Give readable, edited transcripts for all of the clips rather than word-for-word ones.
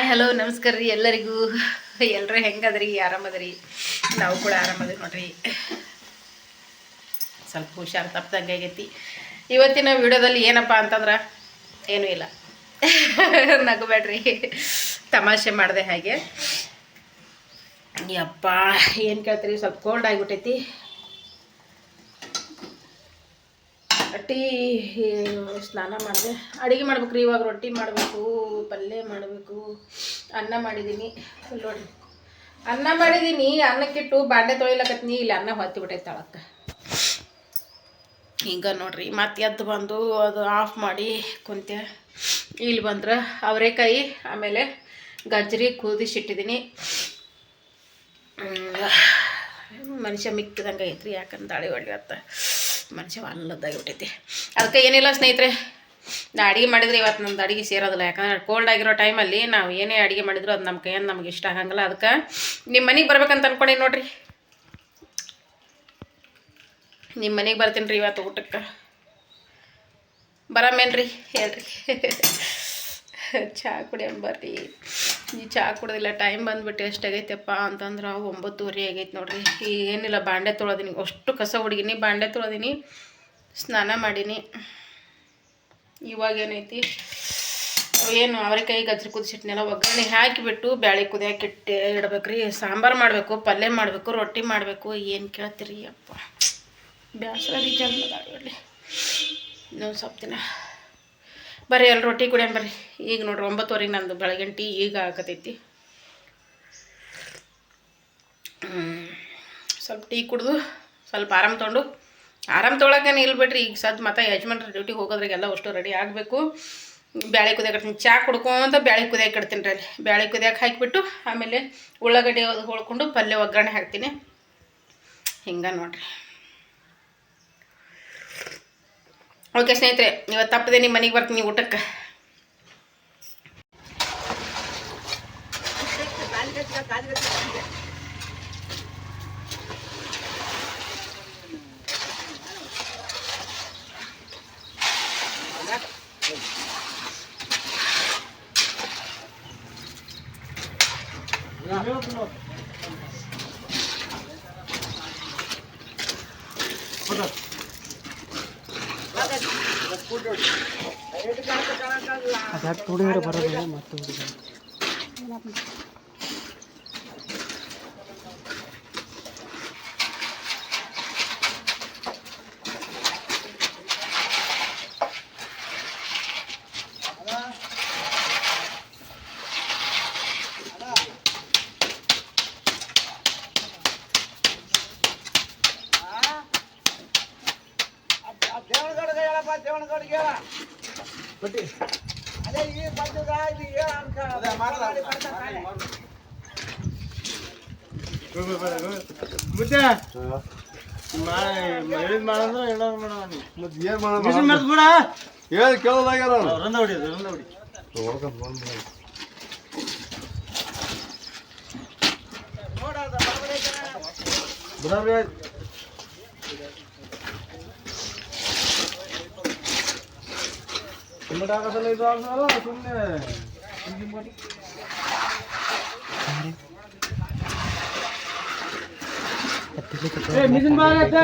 Hello ನಮಸ್ಕಾರ ರೀ ಎಲ್ಲರಿಗೂ. ಎಲ್ಲರೂ ಹೆಂಗದ್ರಿ? ಆರಾಮದ್ರಿ? ನಾವು ಕೂಡ ಆರಾಮದ್ರಿ ನೋಡ್ರಿ. ಸ್ವಲ್ಪ ಹುಷಾರು ತಪ್ಪದಂಗೆ ಆಗೈತಿ. ಇವತ್ತಿನ ವಿಡಿಯೋದಲ್ಲಿ ಏನಪ್ಪ ಅಂತಂದ್ರೆ ಏನೂ ಇಲ್ಲ, ನಗಬೇಡ್ರಿ, ತಮಾಷೆ ಮಾಡಿದೆ ಹಾಗೆ. ಯಪ್ಪ ಏನು ಕೇಳ್ತೀರಿ, ಸ್ವಲ್ಪ ಕೋಲ್ಡ್ ಆಗಿಬಿಟ್ಟೈತಿ. ಟೀ ಸ್ನಾನ ಮಾಡಿದೆ, ಅಡುಗೆ ಮಾಡ್ಬೇಕು ರೀ. ಇವಾಗ ರೊಟ್ಟಿ ಮಾಡಬೇಕು, ಪಲ್ಯ ಮಾಡಬೇಕು, ಅನ್ನ ಮಾಡಿದ್ದೀನಿ. ನೋಡಿ ಅನ್ನ ಮಾಡಿದ್ದೀನಿ, ಅನ್ನಕ್ಕಿಟ್ಟು ಬಾಂಡೆ ತೊಳಿಲಕತ್ತೀನಿ. ಇಲ್ಲಿ ಅನ್ನ ಹೊತ್ತಿ ಬಿಟ್ಟೈತೆ ತಳಕ್ಕೆ. ಹಿಂಗೆ ನೋಡ್ರಿ, ಮತ್ತೆ ಎದ್ದು ಬಂದು ಅದು ಆಫ್ ಮಾಡಿ ಕುಂತೆ. ಇಲ್ಲಿ ಬಂದ್ರೆ ಅವರೆಕಾಯಿ ಆಮೇಲೆ ಗಜ್ಜರಿ ಕುದಿಸಿಟ್ಟಿದ್ದೀನಿ. ಮನುಷ್ಯ ಮಿಕ್ಕಿದಂಗೆ ಐತ್ರಿ, ಯಾಕಂದ್ರೆ ದಾಳಿ ಒಳ್ಳೆ ಅತ್ತ ಮನುಷ್ಯ ಅಲ್ಲದಾಗಿಬಿಟ್ಟೈತಿ. ಅದಕ್ಕೆ ಏನಿಲ್ಲ ಸ್ನೇಹಿತರೆ, ನಾ ಅಡುಗೆ ಮಾಡಿದ್ರೆ ಇವತ್ತು ನಮ್ದು ಅಡುಗೆ ಸೇರೋದಿಲ್ಲ. ಯಾಕಂದ್ರೆ ಕೋಲ್ಡ್ ಆಗಿರೋ ಟೈಮಲ್ಲಿ ನಾವು ಏನೇ ಅಡುಗೆ ಮಾಡಿದ್ರು ಅದು ನಮ್ಮ ಕೈಯನ್ನು ನಮ್ಗೆ ಇಷ್ಟ ಆಗಂಗಿಲ್ಲ. ಅದಕ್ಕೆ ನಿಮ್ಮ ಮನೆಗೆ ಬರ್ಬೇಕಂತ ಅಂದ್ಕೊಂಡಿ ನೋಡ್ರಿ. ನಿಮ್ಮ ಮನೆಗೆ ಬರ್ತೀನಿ ರೀ ಇವತ್ತು ಊಟಕ್ಕೆ. ಬರಮೇನ್ರಿ ಹೇಳ್ರಿ. ಚಹಾ ಕುಡಿಯಂಬ ಬರ್ರಿ. ಈ ಚಹಾ ಕುಡ್ದಿಲ್ಲ, ಟೈಮ್ ಬಂದುಬಿಟ್ಟು ಎಷ್ಟಾಗೈತೆಪ್ಪ ಅಂತಂದ್ರೆ 9:30 ಆಗೈತೆ ನೋಡ್ರಿ. ಈಗ ಏನಿಲ್ಲ, ಬಾಂಡೆ ತೊಳೋದೀನಿ, ಅಷ್ಟು ಕಸ ಹುಡುಗಿನಿ, ಬಾಂಡೆ ತೊಳೋದೀನಿ, ಸ್ನಾನ ಮಾಡೀನಿ. ಇವಾಗ ಏನೈತಿ, ಏನು ಅವರೆಕಾಯಿ ಗಜ್ಜರಿ ಕುದಿಸಿಟ್ನೆಲ್ಲ ಒಗ್ಗರಣೆ ಹಾಕಿಬಿಟ್ಟು ಬ್ಯಾಳೆ ಕುದಿಯಾಕಿಟ್ಟು ಇಡ್ಬೇಕು ರೀ. ಸಾಂಬಾರು ಮಾಡಬೇಕು, ಪಲ್ಯ ಮಾಡಬೇಕು, ರೊಟ್ಟಿ ಮಾಡಬೇಕು. ಏನು ಕೇಳ್ತೀರಿ ಅಪ್ಪ, ಬೇಸರ ರೀ ಜನ್ಮದಾಳಿ. ಇನ್ನೊಂದು ಸ್ವಲ್ಪ ದಿನ ಬರ್ರಿ ಅಲ್ಲಿ ರೊಟ್ಟಿ ಕುಡಿಯೋಣ ಬರ್ರಿ. ಈಗ ನೋಡ್ರಿ 9:30 ನಂದು ಬೆಳಗಿನ ಟೀ ಈಗ ಹಾಕತೈತಿ. ಸ್ವಲ್ಪ ಟೀ ಕುಡಿದು ಸ್ವಲ್ಪ ಆರಾಮ್ ತೊಗೊಳಕ್ಕೇನು ಇಲ್ಲ ಬಿಡ್ರಿ. ಈಗ ಸದ್ದು ಮತ್ತೆ ಯಜಮಾನ್ರ ಡ್ಯೂಟಿಗೆ ಹೋಗೋದ್ರಿಗೆಲ್ಲ ಅಷ್ಟು ರೆಡಿ ಆಗಬೇಕು. ಬ್ಯಾಳೆ ಕುದಿಯಾಕಿಡ್ತೀನಿ, ಚಹಾ ಕುಡ್ಕೊಂತ ಬ್ಯಾಳೆ ಕುದಿಯಾಕಿಡ್ತೀನಿ ರೀ. ಅಲ್ಲಿ ಬ್ಯಾಳೆ ಕುದಿಯಾಕೆ ಹಾಕಿಬಿಟ್ಟು ಆಮೇಲೆ ಉಳ್ಳಾಗಡ್ಡಿ ಹೊಳ್ಕೊಂಡು ಪಲ್ಯ ಒಗ್ಗರಣೆ ಹಾಕ್ತೀನಿ. ಹಿಂಗೆ ನೋಡ್ರಿ. ಓಕೆ ಸ್ನೇಹಿತರೆ, ಇವತ್ತು ತಪ್ಪದೆ ನಿಮ್ಮ ಮನೆಗೆ ಬರ್ತೀನಿ ಊಟಕ್ಕೆ. ಅದಕ್ಕೆ ತುಡಿದ್ರೆ ಬರೋದಿಲ್ಲ ಮತ್ತೆ ಮುದ್ದೆ ಹೇಳಿದ್ ಮಾಡಂದ್ರೆ ಹೇಳೋದು ಮಾಡೋಣ. ಮತ್ತೆ ಏನು ಮಾಡೋದು ಕೂಡ ಹೇಳಿ ಕೇಳೋದಾಗ್ಯಾರ. ರಂದ ಹೊಡಿ ಬರಾಬರಿ ಆಯ್ತು. ಸುಮ್ಮನೆ ಆಗೋದಲ್ಲ ಇದು ಆಗಲ್ಲ, ಸುಮ್ಮನೆ ಮಿಷನ್ ಬಾಗೈತೆ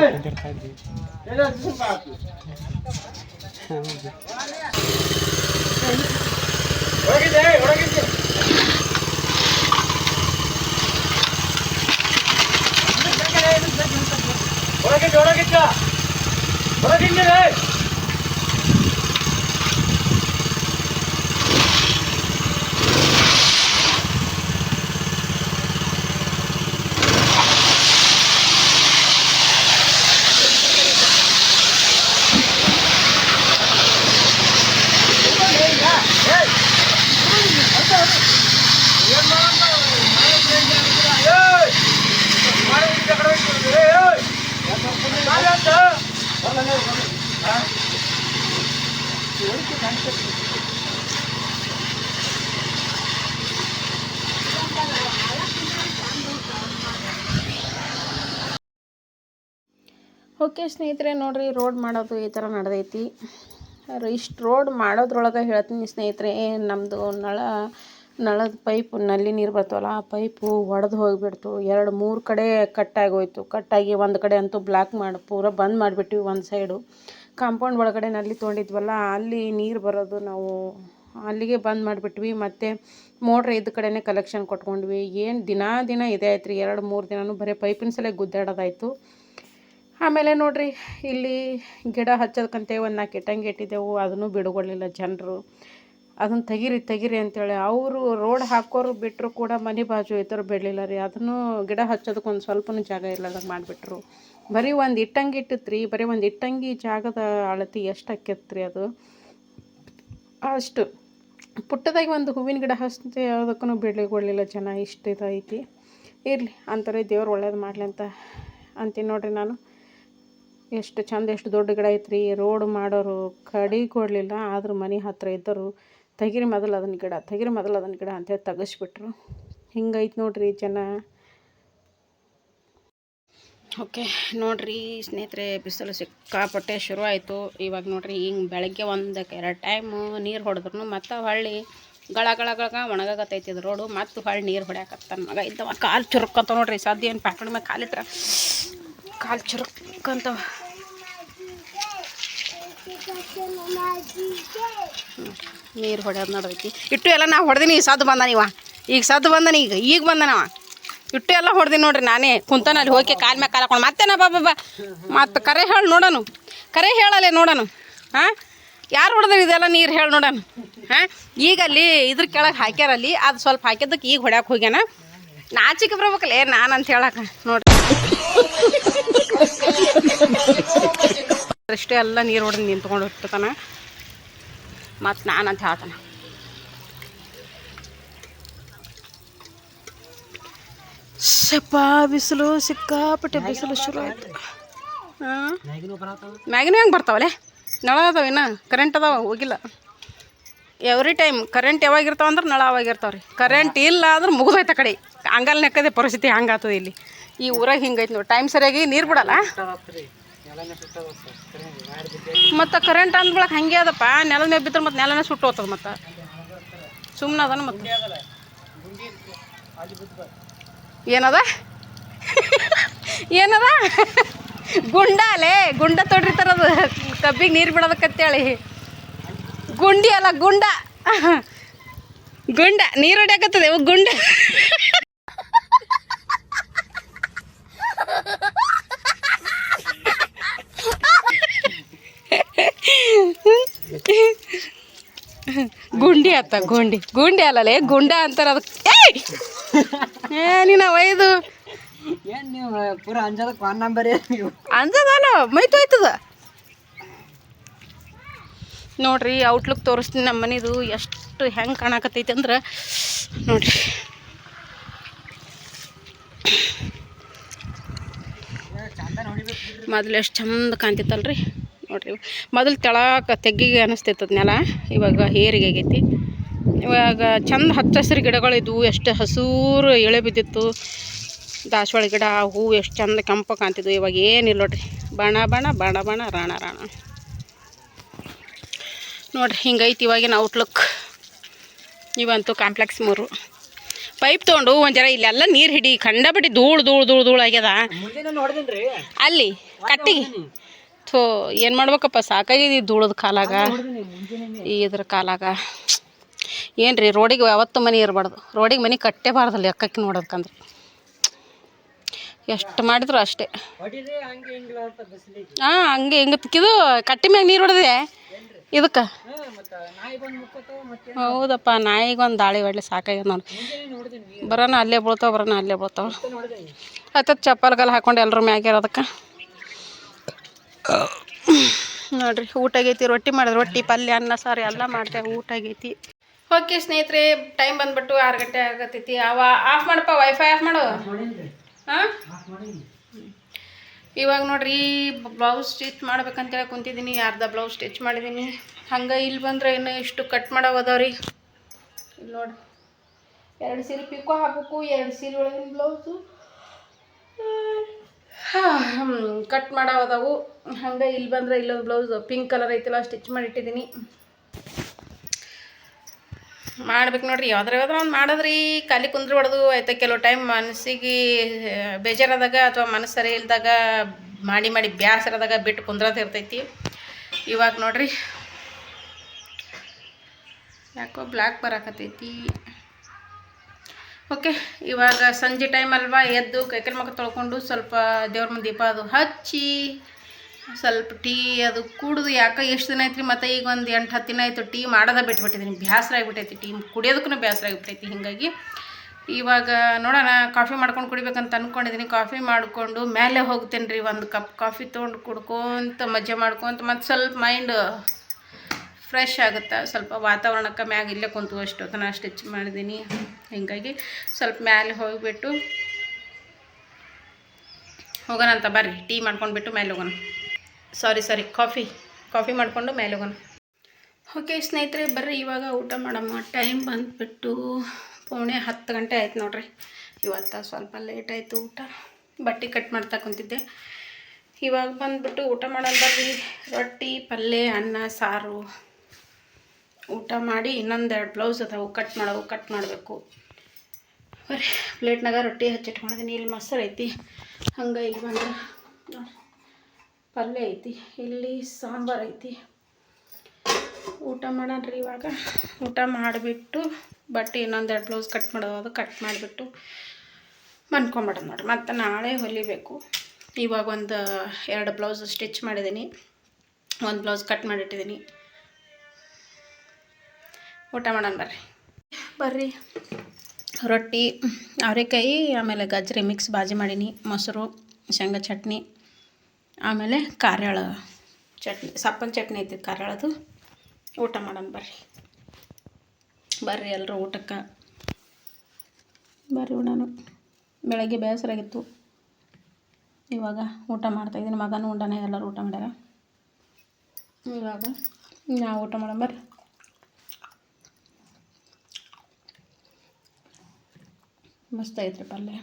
ಹೊರಗಿದೆ ಹೊರಗಿದ್ದೆ ಓಕೆ ಸ್ನೇಹಿತರೆ, ನೋಡಿರಿ ರೋಡ್ ಮಾಡೋದು ಈ ಥರ ನಡೆದೈತಿ. ಇಷ್ಟು ರೋಡ್ ಮಾಡೋದ್ರೊಳಗೆ ಹೇಳ್ತೀನಿ ಸ್ನೇಹಿತರೆ, ನಮ್ಮದು ನಳ ನಳದ ಪೈಪು ನಲ್ಲಿ ನೀರು ಬರ್ತಾವಲ್ಲ ಆ ಪೈಪು ಒಡೆದು ಹೋಗಿಬಿಡ್ತು. 2-3 ಕಡೆ ಕಟ್ಟಾಗೋಯ್ತು. ಕಟ್ಟಾಗಿ ಒಂದು ಕಡೆ ಅಂತೂ ಬ್ಲಾಕ್ ಮಾಡಿ ಪೂರ ಬಂದ್ ಮಾಡಿಬಿಟ್ವಿ. ಒಂದು ಸೈಡು ಕಾಂಪೌಂಡ್ ಒಳಗಡೆ ನಲ್ಲಿ ತೊಗೊಂಡಿದ್ವಲ್ಲ ಅಲ್ಲಿ ನೀರು ಬರೋದು ನಾವು ಅಲ್ಲಿಗೆ ಬಂದ್ ಮಾಡಿಬಿಟ್ವಿ. ಮತ್ತು ಮೋಟ್ರ್ ಇದ್ದ ಕಡೆನೇ ಕಲೆಕ್ಷನ್ ಕೊಟ್ಕೊಂಡ್ವಿ. ಏನು ದಿನ ಇದೇ ಆಯ್ತು ರೀ. 2-3 ದಿನವೂ ಬರೀ ಪೈಪಿನ ಸಲ ಗುದ್ದಾಡೋದಾಯಿತು. ಆಮೇಲೆ ನೋಡಿರಿ ಇಲ್ಲಿ ಗಿಡ ಹಚ್ಚೋದಕ್ಕಂತೆ ಒಂದು 4 ಇಟ್ಟಂಗಿ ಇಟ್ಟಿದ್ದೆವು. ಅದನ್ನು ಬಿಡುಗೊಳ್ಳಿಲ್ಲ ಜನರು. ಅದನ್ನು ತೆಗೀರಿ ಅಂತೇಳಿ ಅವರು ರೋಡ್ ಹಾಕೋರು ಬಿಟ್ಟರು ಕೂಡ ಮನೆ ಬಾಜು ಇದ್ದರು ಬಿಡಲಿಲ್ಲ ರೀ. ಅದನ್ನು ಗಿಡ ಹಚ್ಚೋದಕ್ಕೆ ಒಂದು ಸ್ವಲ್ಪನೂ ಜಾಗ ಇಲ್ಲದಂಗೆ ಮಾಡಿಬಿಟ್ರು. ಬರೀ ಒಂದು ಇಟ್ಟಂಗಿ ಇಟ್ಟಿತ್ತು ರೀ. ಬರೀ ಒಂದು ಇಟ್ಟಂಗಿ ಜಾಗದ ಅಳತೆ ಎಷ್ಟು ಆಕ್ಕೈತೆ ರೀ ಅದು. ಅಷ್ಟು ಪುಟ್ಟದಾಗಿ ಒಂದು ಹೂವಿನ ಗಿಡ ಹಚ್ತೆ ಯಾವುದಕ್ಕೂ ಬಿಡಲಿಲ್ಲ ಜನ. ಇಷ್ಟು ಇದೈತಿ. ಇರಲಿ ಅಂತಾರೆ, ದೇವ್ರು ಒಳ್ಳೇದು ಮಾಡಲಿ ಅಂತೀನಿ ನೋಡಿರಿ ನಾನು. ಎಷ್ಟು ಚಂದ ಎಷ್ಟು ದೊಡ್ಡ ಗಿಡ ಐತ್ರಿ. ರೋಡ್ ಮಾಡೋರು ಕಡಿ ಕೊಡಲಿಲ್ಲ. ಆದರೂ ಮನೆ ಹತ್ತಿರ ಇದ್ದರು ತೆಗೀರಿ ಮೊದಲು ಅದನ್ನ ಗಿಡ ಅಂತೇಳಿ ತೆಗೆಸ್ಬಿಟ್ರು. ಹಿಂಗೈತೆ ನೋಡ್ರಿ ಜನ. ಓಕೆ ನೋಡಿರಿ ಸ್ನೇಹಿತರೆ, ಬಿಸಿಲು ಸಿಕ್ಕಾಪಟ್ಟೆ ಶುರು ಆಯಿತು. ಇವಾಗ ನೋಡಿರಿ ಹಿಂಗೆ ಬೆಳಗ್ಗೆ 1-2 ಟೈಮು ನೀರು ಹೊಡೆದ್ರು ಮತ್ತು ಹೊಳ್ಳಿ ಗಳ ಒಣಗಾಗತ್ತೈತಿ ಇದು ರೋಡು. ಮತ್ತು ಹೊಳ್ಳಿ ನೀರು ಹೊಡ್ಯಾಕತ್ತಾನ ಮಗ ಇದ್ದವ. ಕಾಲು ಚುರುಕ್ಕಂತ ನೋಡ್ರಿ. ಸದ್ಯ ಏನು ಪ್ಯಾಕಡ್ ಮೇಲೆ ಕಾಲಿಟ್ರೆ ಕಾಲು ಚುರುಕ್ಕಂತವ. ನೀರು ಹೊಡ್ಯೋದು ನೋಡೋದಕ್ಕೆ ಇಟ್ಟು ಎಲ್ಲ ನಾವು ಹೊಡೆದೀನಿ. ಸದ್ದು ಬಂದಾನ ಈಗ ಬಂದನವ. ಇಟ್ಟು ಎಲ್ಲ ಹೊಡೆದೀನಿ ನೋಡ್ರಿ ನಾನೇ. ಕುಂತಾನಲ್ಲಿ ಹೋಗಿ ಕಾಲು ಮ್ಯಾಗ ಕಾಲು ಹಾಕೊಂಡು ಮತ್ತೇನ ಬಾಬಾ ಮತ್ತು ಕರೆ ಹೇಳಿ ನೋಡೋಣ. ಕರೆ ಹೇಳಲ್ಲೇ ನೋಡೋಣ. ಹಾಂ, ಯಾರು ಹೊಡೆದ್ರಿ ಇದೆಲ್ಲ ನೀರು ಹೇಳಿ ನೋಡೋಣ. ಹಾಂ, ಈಗ ಅಲ್ಲಿ ಇದ್ರ ಕೆಳಗೆ ಹಾಕ್ಯಾರಲ್ಲಿ ಅದು ಸ್ವಲ್ಪ ಹಾಕಿದ್ದಕ್ಕೆ ಈಗ ಹೊಡ್ಯಾಕೆ ಹೋಗ್ಯಾನ. ನಾಚಿಕೆ ಬರ್ಬೇಕಲ್ಲೇ ನಾನು ಅಂತ ಹೇಳಕ್ಕೆ ನೋಡ್ರಿ. ಅಷ್ಟೇ ಎಲ್ಲ ನೀರು ಹೊಡೆದು ನಿಂತ್ಕೊಂಡು ಹೋಗ್ತಾನ. ಮತ್ತು ನಾನು ಅಂತ ಹೇಳ್ತಾನೆ. ಸಪ್ಪ ಬಿಸಿಲು ಸಿಕ್ಕಾಪಟ್ಟೆ ಬಿಸಿಲು ಶುರು ಆಯ್ತು. ಹಾಂ, ಮ್ಯಾಗಿನೂ ಹೆಂಗೆ ಬರ್ತಾವಲ್ಲೇ? ನಳ ಅದಾವ, ಇನ್ನು ಕರೆಂಟ್ ಅದಾವ, ಹೋಗಿಲ್ಲ. ಎವ್ರಿ ಟೈಮ್ ಕರೆಂಟ್ ಯಾವಾಗಿರ್ತಾವ ಅಂದ್ರೆ ನಳ ಅವಾಗಿರ್ತಾವ ರೀ. ಕರೆಂಟ್ ಇಲ್ಲ ಅಂದ್ರೆ ಮುಗಿದೋಯ್ತು ಆ ಕಡೆ. ಹಂಗಲ್ಲಿ ನೆಕ್ಕದೆ ಪರಿಸ್ಥಿತಿ ಹಂಗೆ ಆಗ್ತದೆ ಇಲ್ಲಿ. ಈ ಊರಾಗ ಹಿಂಗೈತೆ ನೋಡಿ. ಟೈಮ್ ಸರಿಯಾಗಿ ನೀರು ಬಿಡಲ್ಲ. ಮತ್ತು ಕರೆಂಟ್ ಅಂದ್ಬಿಳಕ್ಕೆ ಹಾಗೆ ಅದಪ್ಪ. ನೆಲನೇ ಬಿದ್ದರೆ ಮತ್ತು ನೆಲನೇ ಸುಟ್ಟು ಹೋಗ್ತದೆ. ಮತ್ತು ಸುಮ್ಮನೆ ಅದನ್ನು ಮತ್ತು ಏನದ ಗುಂಡ ಅಲ್ಲೇ ಗುಂಡ ತೊಡಿರ್ತಾರದು ಕಬ್ಬಿಗೆ ನೀರು ಬಿಡೋದಕ್ಕಂತೇಳಿ. ಗುಂಡಿ ಅಲ್ಲ ಗುಂಡ ನೀರು ಹೊಡ್ಯಾಕತ್ತದೆ ಗುಂಡ. ಗುಂಡಿ ಅತ್ತ ಗುಂಡಿ ಅಲ್ಲಲೇ ಗುಂಡ ಅಂತಾರ ಅದಕ್ಕೆ. ನೀನು ಒಯ್ದು ಅಂಜದಲ್ಲ ಮೈತೋಯ್ತದ ನೋಡ್ರಿ. ಔಟ್ಲುಕ್ ತೋರಿಸ್ತೀನಿ ನಮ್ಮ ಮನೆದು ಎಷ್ಟು ಹೆಂಗೆ ಕಾಣಕತ್ತೈತಿ ಅಂದ್ರೆ ನೋಡ್ರಿ. ಮೊದಲು ಎಷ್ಟು ಚಂದ ಕಾಣ್ತಿತ್ತಲ್ರಿ ನೋಡ್ರಿ. ಮೊದಲು ತೆಗ್ಗಿಗೆ ಅನ್ನಿಸ್ತೈತದ ನೆಲ. ಇವಾಗ ಹೇರಿಗೆ ಆಗೈತಿ. ಇವಾಗ ಚಂದ ಹಚ್ಚ ಗಿಡಗಳಿದ್ವು. ಎಷ್ಟು ಹಸೂರು ಎಳೆ ಬಿದ್ದಿತ್ತು. ದಾಸವಾಳ ಗಿಡ ಹೂವು ಎಷ್ಟು ಚಂದ ಕೆಂಪ ಕಾಣ್ತಿದ್ವು. ಇವಾಗ ಏನಿಲ್ಲ ನೋಡ್ರಿ. ಬಣ ರಾಣ ನೋಡ್ರಿ. ಹಿಂಗೈತಿ ಇವಾಗಿನ ಔಟ್ಲುಕ್. ಇವಂತೂ ಕಾಂಪ್ಲೆಕ್ಸ್ 3 ಪೈಪ್ ತೊಗೊಂಡು ಒಂದು ಜರ ಇಲ್ಲೆಲ್ಲ ನೀರು ಹಿಡಿ. ಕಂಡಬಿಟ್ಟು ಧೂಳು ಆಗ್ಯದ ಅಲ್ಲಿ ಕಟ್ಟಿಗೆ. ಥೋ ಏನು ಮಾಡ್ಬೇಕಪ್ಪ, ಸಾಕಾಗಿದೆ ಧೂಳದ ಕಾಲಾಗ, ಇದ್ರ ಕಾಲಾಗ. ಏನು ರೀ, ರೋಡಿಗೆ ಯಾವತ್ತೂ ಮನೆ ಇರಬಾರ್ದು. ರೋಡಿಗೆ ಮನೆ ಕಟ್ಟೇಬಾರ್ದಲ್ಲಿ ಅಕ್ಕಕ್ಕೆ ನೋಡೋದಕ್ಕಂದ್ರೆ. ಎಷ್ಟು ಮಾಡಿದ್ರು ಅಷ್ಟೇ. ಹಾಂ, ಹಂಗೆ ಹಿಂಗತ್ತಿಕ್ಕಿದು ಕಟ್ಟಿ ಮ್ಯಾಗ ನೀರು ಹೊಡೆದೆ ಇದಕ್ಕೆ. ಹೌದಪ್ಪ, ನಾಯಿಗೊಂದು ದಾಳಿ ಹೊಡ್ಲಿ ಸಾಕಾಗ್ಯದ ನೋಡಿ. ಬರೋಣ ಅಲ್ಲೇ ಬೀಳ್ತಾವ. ಹತ್ತತ್ತು ಚಪ್ಪಲ್ಗಲ್ಲ ಹಾಕೊಂಡು ಎಲ್ಲರೂ ಮ್ಯಾಗೆ ಇರೋದಕ್ಕೆ ನೋಡ್ರಿ. ಊಟ ಆಗೈತಿ. ರೊಟ್ಟಿ ಮಾಡಿದ್ರೆ ರೊಟ್ಟಿ ಪಲ್ಯ ಅನ್ನ ಸಾರು ಎಲ್ಲ ಮಾಡ್ತೇವೆ. ಊಟ ಆಗೈತಿ. ಓಕೆ ಸ್ನೇಹಿತರೆ, ಟೈಮ್ ಬಂದ್ಬಿಟ್ಟು 6 ಗಂಟೆ ಆಗತ್ತೈತಿ. ಆಫ್ ಮಾಡಪ್ಪ, ವೈಫೈ ಆಫ್ ಮಾಡು. ಹಾಂ, ಇವಾಗ ನೋಡ್ರಿ ಬ್ಲೌಸ್ ಸ್ಟಿಚ್ ಮಾಡ್ಬೇಕಂತೇಳಿ ಕುಂತಿದ್ದೀನಿ. ಅರ್ಧ ಬ್ಲೌಸ್ ಸ್ಟಿಚ್ ಮಾಡಿದ್ದೀನಿ. ಹಂಗೆ ಇಲ್ಲಿ ಬಂದ್ರೆ ಇನ್ನು ಇಷ್ಟು ಕಟ್ ಮಾಡೋವದಾವ್ರಿ. ಇಲ್ಲಿ ನೋಡ್ರಿ, 2 ಸೀರೆ ಪಿಕೋ ಹಾಕಬೇಕು. 2 ಸೀರೆ ಒಳಗಿನ ಬ್ಲೌಸು ಕಟ್ ಮಾಡೋವದಾವು. ಹಂಗೆ ಇಲ್ಲಿ ಬಂದ್ರೆ ಇಲ್ಲೊಂದು ಬ್ಲೌಸ್ ಪಿಂಕ್ ಕಲರ್ ಐತಿಲ್ಲ ಸ್ಟಿಚ್ ಮಾಡಿಟ್ಟಿದ್ದೀನಿ. ಮಾಡ್ಬೇಕು ನೋಡ್ರಿ ಯಾವ್ದಾರ ಒಂದು ಮಾಡಿದ್ರಿ ಖಾಲಿ ಕುಂದ್ರಿ ಹೊಡೆದು ಆಯ್ತಾ ಕೆಲವು ಟೈಮ್ ಮನಸ್ಸಿಗೆ ಬೇಜಾರಾದಾಗ ಅಥವಾ ಮನಸ್ಸು ಸರಿ ಇಲ್ದಾಗ ಮಾಡಿ ಮಾಡಿ ಬ್ಯಾಸರದಾಗ ಬಿಟ್ಟು ಕುಂದ್ರದು ಇರ್ತೈತಿ. ಇವಾಗ ನೋಡ್ರಿ ಯಾಕೋ ಬ್ಲ್ಯಾಕ್ ಬರಾಕತ್ತೈತಿ. ಓಕೆ, ಇವಾಗ ಸಂಜೆ ಟೈಮ್ ಅಲ್ವಾ, ಎದ್ದು ಕೈಕಾಲು ಮುಖ ತೊಳ್ಕೊಂಡು ಸ್ವಲ್ಪ ದೇವ್ರ ಮುಂದೆ ದೀಪ ಅದು ಹಚ್ಚಿ ಸ್ವಲ್ಪ ಟೀ ಅದು ಕುಡಿದು ಯಾಕೆ ಎಷ್ಟು ದಿನ ಐತ್ರಿ, ಮತ್ತು ಈಗ ಒಂದು 8-10 ದಿನ ಆಯಿತು ಟೀ ಮಾಡೋದ ಬಿಟ್ಬಿಟ್ಟಿದ್ದೀನಿ. ಬೇಸರ ಆಗಿಬಿಟ್ಟೈತಿ, ಟೀ ಕುಡಿಯೋದಕ್ಕೂ ಬೇಸರ ಆಗಿಬಿಟ್ಟೈತಿ. ಹೀಗಾಗಿ ಇವಾಗ ನೋಡೋಣ ಕಾಫಿ ಮಾಡ್ಕೊಂಡು ಕುಡಿಬೇಕಂತ ಅಂದ್ಕೊಂಡಿದ್ದೀನಿ. ಕಾಫಿ ಮಾಡಿಕೊಂಡು ಮೇಲೆ ಹೋಗ್ತೇನೆ ರೀ, ಒಂದು ಕಪ್ ಕಾಫಿ ತೊಗೊಂಡು ಕುಡ್ಕೊತ ಮಜಾ ಮಾಡ್ಕೊತ ಮತ್ತು ಸ್ವಲ್ಪ ಮೈಂಡ್ ಫ್ರೆಶ್ ಆಗುತ್ತೆ. ಸ್ವಲ್ಪ ವಾತಾವರಣಕ್ಕೆ ಮ್ಯಾಗ ಇಲ್ಲೇ ಕುಂತು ಅಷ್ಟೊತ್ತನ ಸ್ಟಿಚ್ ಮಾಡಿದ್ದೀನಿ. ಹೀಗಾಗಿ ಸ್ವಲ್ಪ ಮ್ಯಾಲೆ ಹೋಗಿಬಿಟ್ಟು ಹೋಗೋಣ ಅಂತ ಬರ್ರಿ. ಟೀ ಮಾಡ್ಕೊಂಡ್ಬಿಟ್ಟು ಮೇಲೆ ಹೋಗೋಣ. ಸಾರಿ ಕಾಫಿ ಮಾಡಿಕೊಂಡು ಮೇಲೆ ಹೋಗೋಣ. ಓಕೆ ಸ್ನೇಹಿತರೆ, ಬರ್ರಿ ಇವಾಗ ಊಟ ಮಾಡಮ್ಮ. ಟೈಮ್ ಬಂದುಬಿಟ್ಟು 9:30 ಗಂಟೆ ಆಯ್ತು ನೋಡ್ರಿ. ಇವತ್ತು ಸ್ವಲ್ಪ ಲೇಟ್ ಆಯಿತು ಊಟ. ಬಟ್ಟೆ ಕಟ್ ಮಾಡ್ತಾ ಕುಂತಿದ್ದೆ. ಇವಾಗ ಬಂದುಬಿಟ್ಟು ಊಟ ಮಾಡೋಣ ಬರ್ರಿ. ರೊಟ್ಟಿ, ಪಲ್ಯ, ಅನ್ನ, ಸಾರು ಊಟ ಮಾಡಿ ಇನ್ನೊಂದೆರಡು ಬ್ಲೌಸ್ ಅದಾವು ಕಟ್ ಮಾಡಬೇಕು. ಬರ್ರಿ, ಪ್ಲೇಟ್ನಾಗ ರೊಟ್ಟಿ ಹಚ್ಚಿಟ್ಕೊಂಡಿದ್ದೀನಿ. ಇಲ್ಲಿ ಮೊಸರು ಐತಿ, ಹಂಗೆ ಇಲ್ಲಿ ಬಂದ್ರೆ ಪಲ್ಯ ಐತಿ, ಇಲ್ಲಿ ಸಾಂಬಾರು ಐತಿ. ಊಟ ಮಾಡೋಣ್ರಿ. ಇವಾಗ ಊಟ ಮಾಡಿಬಿಟ್ಟು ಬಟ್ಟೆ ಇನ್ನೊಂದೆರಡು ಬ್ಲೌಸ್ ಕಟ್ ಮಾಡಿಬಿಟ್ಟು ಮನ್ಕೊಂಬಿಡೋಣ ನೋಡ್ರಿ. ಮತ್ತು ನಾಳೆ ಹೊಲಿಬೇಕು. ಇವಾಗ ಒಂದು 2 ಬ್ಲೌಸ್ ಸ್ಟಿಚ್ ಮಾಡಿದ್ದೀನಿ, 1 ಬ್ಲೌಸ್ ಕಟ್ ಮಾಡಿಟ್ಟಿದ್ದೀನಿ. ಊಟ ಮಾಡೋಣ ಬರ್ರಿ. ರೊಟ್ಟಿ, ಅವರೆಕಾಯಿ, ಆಮೇಲೆ ಗಜ್ಜರಿ ಮಿಕ್ಸ್ ಬಾಜಿ ಮಾಡೀನಿ, ಮೊಸರು, ಶೇಂಗಾ ಚಟ್ನಿ, ಆಮೇಲೆ ಕಾರ್ಯಾಳ ಚಟ್ನಿ, ಸಪ್ಪನ ಚಟ್ನಿ ಐತಿ ಕಾರ್ಯಾಳದು. ಊಟ ಮಾಡೋಣ ಬರ್ರಿ ಎಲ್ಲರೂ ಊಟಕ್ಕೆ ಬರ್ರಿ. ನಾನು ಬೆಳಗ್ಗೆ ಬೇಸರಾಗಿತ್ತು, ಇವಾಗ ಊಟ ಮಾಡ್ತಾಯಿದ್ದೀನಿ. ಮಗನೂ ಉಂಡಾನೆ, ಎಲ್ಲರೂ ಊಟ ಮಾಡ್ಯಾರ. ಇವಾಗ ನಾವು ಊಟ ಮಾಡೋಣ ಬರ್ರಿ. ಮಸ್ತ್ ಐತ್ರಿ ಪಲ್ಯ.